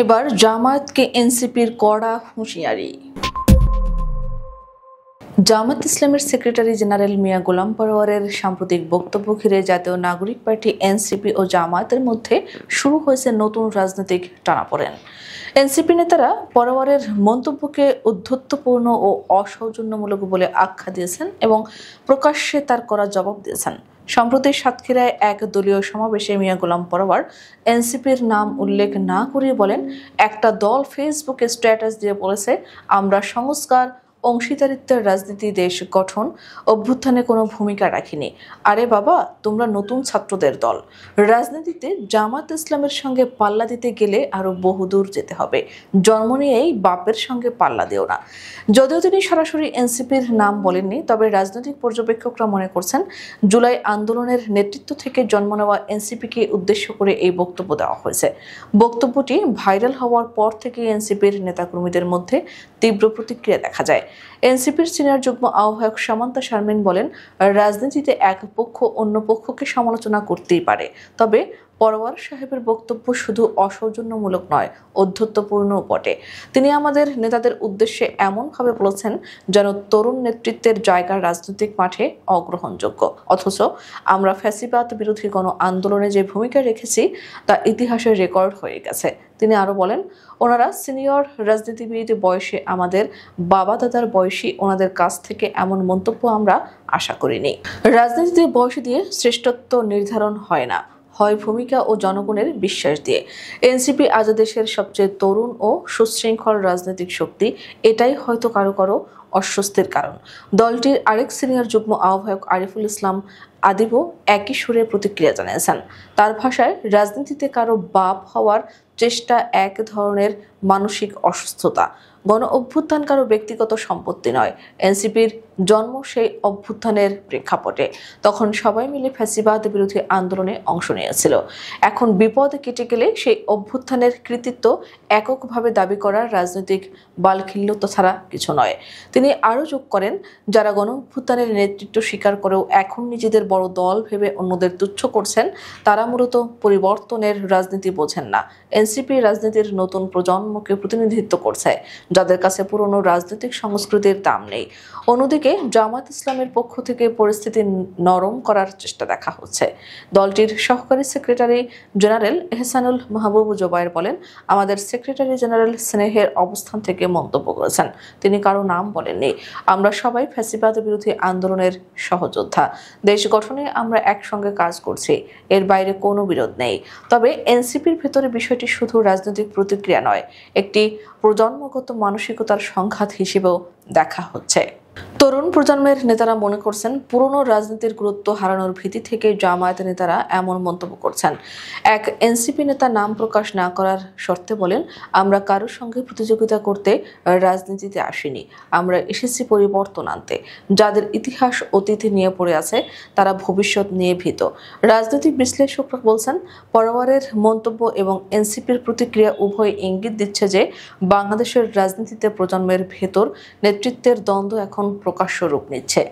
এবার জামায়াতকে এনসিপির কড়া হুঁশিয়ারি। জামায়াত ইসলামের সেক্রেটারি জেনারেল মিয়া গোলাম পরোয়ারের সাম্প্রতিক বক্তব্য ঘিরে জাতীয় নাগরিক পার্টি এনসিপি ও জামায়াতের মধ্যে শুরু হয়েছে নতুন রাজনৈতিক টানাপোড়েন। এনসিপি নেতারা পরোয়ারের মন্তব্যকে উদ্ধত্যপূর্ণ ও অসৌজন্যমূলক বলে আখ্যা দিয়েছেন এবং প্রকাশ্যে তার করা জবাব দিয়েছেন। সম্প্রতি সাতক্ষীরায় এক দলীয় সমাবেশে মিয়া গোলাম পরোয়ার এনসিপির নাম উল্লেখ না করে বলেন, একটা দল ফেসবুকে স্ট্যাটাস দিয়ে বলেছে, আমরা সংস্কার অংশীদারিত্বের রাজনীতি, দেশ গঠন, অভ্যুত্থানে কোনো ভূমিকা রাখিনি। আরে বাবা, তোমরা নতুন ছাত্রদের দল। রাজনীতিতে জামাত ইসলামের সঙ্গে পাল্লা দিতে গেলে আরো বহুদূর যেতে হবে। জন্ম নিয়েই বাপের সঙ্গে পাল্লা দিও না। যদিও তিনি সরাসরি এনসিপির নাম বলেননি, তবে রাজনৈতিক পর্যবেক্ষকরা মনে করছেন জুলাই আন্দোলনের নেতৃত্ব থেকে জন্ম নেওয়া এনসিপিকে উদ্দেশ্য করে এই বক্তব্য দেওয়া হয়েছে। বক্তব্যটি ভাইরাল হওয়ার পর থেকে এনসিপির নেতাকর্মীদের মধ্যে তীব্র প্রতিক্রিয়া দেখা যায়। এনসিপির সিনিয়র যুগ্ম আহ্বায়ক সামান্তা শারমিন বলেন, রাজনীতিতে এক পক্ষ অন্য পক্ষকে সমালোচনা করতেই পারে, তবে পরোয়ার সাহেবের বক্তব্য শুধু অসৌজন্যমূলক নয়, অধ্যত্বপূর্ণও বটে। তিনি আমাদের নেতাদের উদ্দেশ্যে এমনভাবে বলেছেন যেন তরুণ নেতৃত্বের জায়গা রাজনৈতিক মাঠে অগ্রহণযোগ্য, অথচ আমরা ফ্যাসিবাদ বিরোধী গণ আন্দোলনে যে ভূমিকা রেখেছি তা ইতিহাসে রেকর্ড হয়ে গেছে। তিনি আরো বলেন, ওনারা সিনিয়র রাজনীতিবিদ, বয়সে আমাদের বাবা দাদার বয়সী, ওনাদের কাছ থেকে এমন মন্তব্য আমরা আশা করিনি। রাজনীতিতে বয়স দিয়ে শ্রেষ্ঠত্ব নির্ধারণ হয় না, হয় ভূমিকা ও জনগণের বিশ্বাস দিয়ে। এনসিপি আজ দেশের সবচেয়ে তরুণ ও সুশৃঙ্খল রাজনৈতিক শক্তি, এটাই হয়তো কারো কারো অস্বস্তির কারণ। দলটির আরেক সিনিয়র যুগ্ম আহ্বায়ক আরিফুল ইসলাম আদিবও একই সুরে প্রতিক্রিয়া জানিয়েছেন। তার ভাষায়, রাজনীতিতে কারো বাপ হওয়ার চেষ্টা এক ধরনের মানসিক অসুস্থতা। গণ অভ্যুত্থান কারো ব্যক্তিগত সম্পত্তি নয়। এনসিপির জন্ম সেই অভ্যুত্থানের প্রেক্ষাপটে। তখন সবাই মিলে ফ্যাসিবাদ বিরোধী আন্দোলনে অংশ নিয়েছিল। এখন বিপদ কেটে গেলে সেই অভ্যুত্থানের কৃতিত্ব এককভাবে দাবি করার রাজনৈতিক বালখিল্যতা ছাড়া কিছু নয়। তিনি আরও যোগ করেন, যারা গণ অভ্যুত্থানের নেতৃত্ব স্বীকার করেও এখন নিজেদের বড় দল ভেবে অন্যদের তুচ্ছ করছেন, তারা মূলত পরিবর্তনের রাজনীতি বোঝেন না। এনসিপি রাজনীতির নতুন প্রজন্মকে প্রতিনিধিত্ব করছে, যাদের কাছে পুরনো রাজনৈতিক সংস্কৃতির দাম নেই। অন্যদিকে জামায়াত ইসলামের পক্ষ থেকে পরিস্থিতি নরম করার চেষ্টা দেখা হচ্ছে। দলটির সহকারী সেক্রেটারি জেনারেল এহসানুল মাহবুব জোবায়ের বলেন, আমাদের সেক্রেটারি জেনারেল স্নেহের অবস্থান থেকে মন্তব্য করেছেন। তিনি কারো নাম বলেননি। আমরা সবাই ফ্যাসিবাদ বিরোধী আন্দোলনের সহযোদ্ধা। দেশ গঠনে আমরা একসঙ্গে কাজ করছি, এর বাইরে কোনো বিরোধ নেই। তবে এনসিপির ভেতরে বিষয়টি শুধু রাজনৈতিক প্রতিক্রিয়া নয়, একটি প্রজন্মগত মানসিকতার সংঘাত হিসেবেও দেখা হচ্ছে। তরুণ প্রজন্মের নেতারা মনে করছেন, পুরনো রাজনীতির গুরুত্ব হারানোর ভীতি থেকে জামায়াত নেতারা এমন মন্তব্য করছেন। এক এনসিপি নেতা নাম প্রকাশ না করার শর্তে বলেন, আমরা কারোর সঙ্গে প্রতিযোগিতা করতে রাজনীতিতে আসিনি, আমরা এসেছি পরিবর্তন আনতে। যাদের ইতিহাস অতীতে নিয়ে পড়ে আছে, তারা ভবিষ্যৎ নিয়ে ভীত। রাজনৈতিক বিশ্লেষকরা বলছেন, পরোয়ারের মন্তব্য এবং এনসিপির প্রতিক্রিয়া উভয় ইঙ্গিত দিচ্ছে যে বাংলাদেশের রাজনীতিতে প্রজন্মের ভেতর নেতৃত্বের দ্বন্দ্ব এখন প্রকাশ্য রূপ নিচ্ছে।